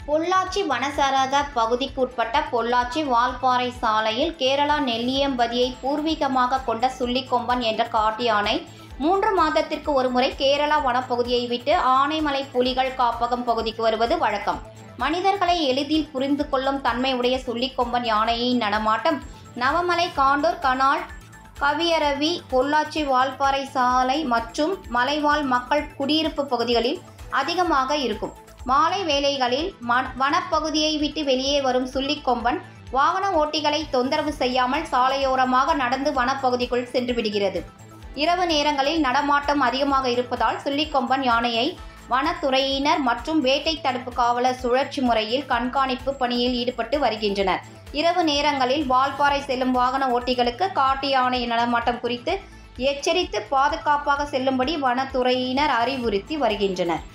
பொள்ளாச்சி வனசரக பகுதிக்கு உட்பட்ட பொள்ளாச்சி வால்பாறை சாலையில் கேரளா நெல்லியம்பதியை பூர்வீகமாக கொண்ட சுள்ளிக்கொம்பன் என்ற காட்டு யானை 3 மாதத்திற்கு ஒருமுறை கேரளா வனப்பகுதியை விட்டு ஆனைமலை புலிகள் காப்பகம் பகுதிக்கு வருவது வழக்கம். மனிதர்களை எளிதில் புரிந்து கொள்ளும் தன்மை உடைய சுள்ளிக்கொம்பன் யானையின் நடமாட்டம் நவமலை, காண்டூர், கனால், கவியரவி, பொள்ளாச்சி வால்பாறை சாலை மற்றும் மலைவாழ் மக்கள் குடியிருப்பு பகுதிகளில் அதிகமாக இருக்கும். மாலை வேளைகளில் வனப்பகுதியை விட்டு வெளியே வரும் சுள்ளிக்கொம்பன் வாகன ஓட்டிகளை தொந்தரவு செய்யாமல் சாலையோரமாக நடந்து வனப்பகுதிக்குள் சென்று விடுகிறது. இரவு நேரங்களில் நடமாட்டம் அதிகமாக இருப்பதால் சுள்ளிக்கொம்பன் யானையை வனத்துறையினர் மற்றும் வேட்டை தடுப்பு காவலர் சுழற்சி முறையில் கண்காணிப்பு பணியில் ஈடுபட்டு வருகின்றனர். இரவு நேரங்களில் வால்பாறை செல்லும் வாகன ஓட்டிகளுக்கு காட்டு யானை நடமாட்டம் குறித்து எச்சரித்து பாதுகாப்பாக செல்லும்படி வனத்துறையினர் அறிவுறுத்தி வருகின்றனர்.